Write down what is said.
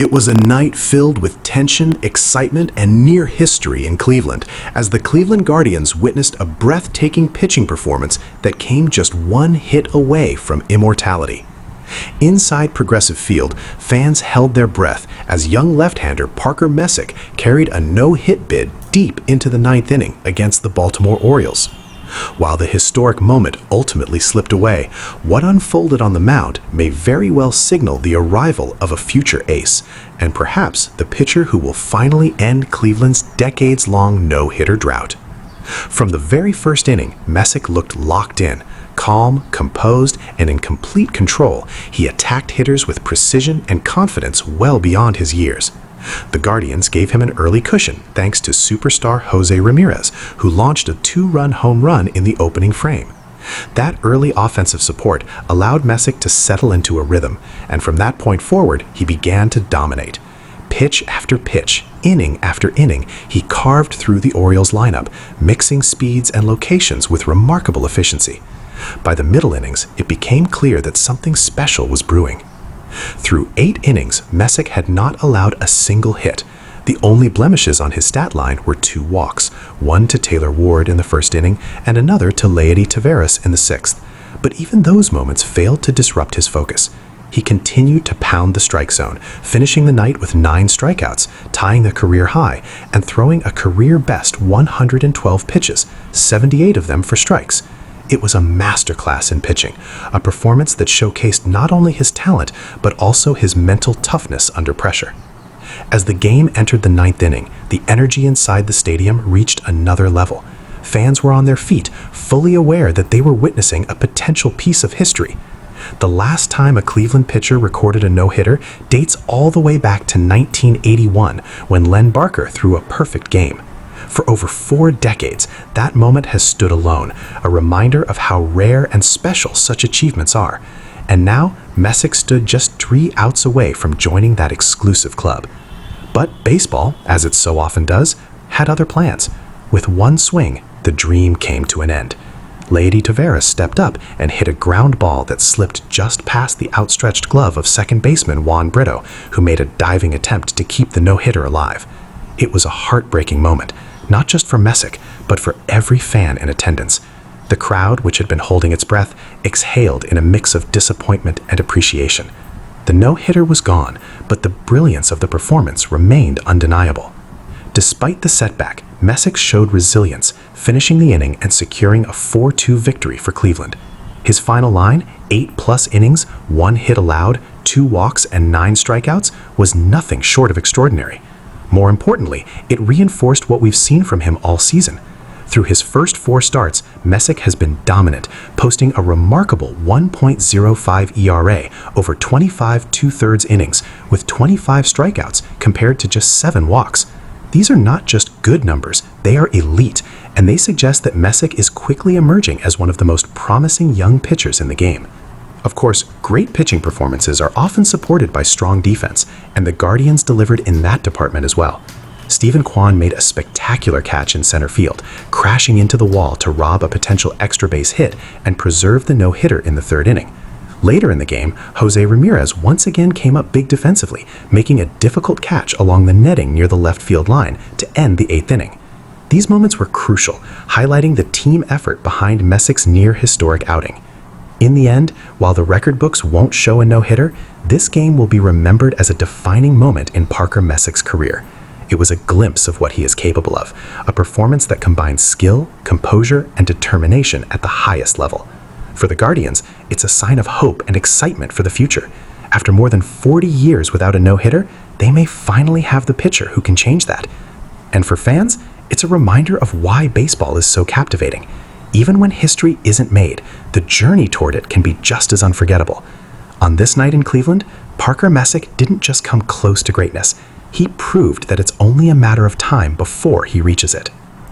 It was a night filled with tension, excitement, and near history in Cleveland, as the Cleveland Guardians witnessed a breathtaking pitching performance that came just one hit away from immortality. Inside Progressive Field, fans held their breath as young left-hander Parker Messick carried a no-hit bid deep into the ninth inning against the Baltimore Orioles. While the historic moment ultimately slipped away, what unfolded on the mound may very well signal the arrival of a future ace, and perhaps the pitcher who will finally end Cleveland's decades-long no-hitter drought. From the very first inning, Messick looked locked in. Calm, composed, and in complete control, he attacked hitters with precision and confidence well beyond his years. The Guardians gave him an early cushion thanks to superstar José Ramírez, who launched a 2-run home run in the opening frame. That early offensive support allowed Messick to settle into a rhythm, and from that point forward, he began to dominate. Pitch after pitch, inning after inning, he carved through the Orioles lineup, mixing speeds and locations with remarkable efficiency. By the middle innings, it became clear that something special was brewing. Through 8 innings, Messick had not allowed a single hit. The only blemishes on his stat line were 2 walks, one to Taylor Ward in the first inning and another to Leody Taveras in the 6th. But even those moments failed to disrupt his focus. He continued to pound the strike zone, finishing the night with 9 strikeouts, tying the career high, and throwing a career-best 112 pitches, 78 of them for strikes. It was a masterclass in pitching, a performance that showcased not only his talent, but also his mental toughness under pressure. As the game entered the 9th inning, the energy inside the stadium reached another level. Fans were on their feet, fully aware that they were witnessing a potential piece of history. The last time a Cleveland pitcher recorded a no-hitter dates all the way back to 1981, when Len Barker threw a perfect game. For over 4 decades, that moment has stood alone, a reminder of how rare and special such achievements are. And now, Messick stood just 3 outs away from joining that exclusive club. But baseball, as it so often does, had other plans. With one swing, the dream came to an end. Leody Taveras stepped up and hit a ground ball that slipped just past the outstretched glove of second baseman Juan Brito, who made a diving attempt to keep the no-hitter alive. It was a heartbreaking moment, not just for Messick, but for every fan in attendance. The crowd, which had been holding its breath, exhaled in a mix of disappointment and appreciation. The no-hitter was gone, but the brilliance of the performance remained undeniable. Despite the setback, Messick showed resilience, finishing the inning and securing a 4-2 victory for Cleveland. His final line, 8+ innings, 1 hit allowed, 2 walks, and 9 strikeouts, was nothing short of extraordinary. More importantly, it reinforced what we've seen from him all season. Through his first 4 starts, Messick has been dominant, posting a remarkable 1.05 ERA over 25 2/3 innings, with 25 strikeouts compared to just 7 walks. These are not just good numbers, they are elite, and they suggest that Messick is quickly emerging as one of the most promising young pitchers in the game. Of course, great pitching performances are often supported by strong defense, and the Guardians delivered in that department as well. Kwan made a spectacular catch in center field, crashing into the wall to rob a potential extra base hit and preserve the no-hitter in the 3rd inning. Later in the game, José Ramírez once again came up big defensively, making a difficult catch along the netting near the left field line to end the 8th inning. These moments were crucial, highlighting the team effort behind Messick's near-historic outing. In the end, while the record books won't show a no-hitter, this game will be remembered as a defining moment in Parker Messick's career. It was a glimpse of what he is capable of, a performance that combines skill, composure, and determination at the highest level. For the Guardians, it's a sign of hope and excitement for the future. After more than 40 years without a no-hitter, they may finally have the pitcher who can change that. And for fans, it's a reminder of why baseball is so captivating. Even when history isn't made, the journey toward it can be just as unforgettable. On this night in Cleveland, Parker Messick didn't just come close to greatness. He proved that it's only a matter of time before he reaches it.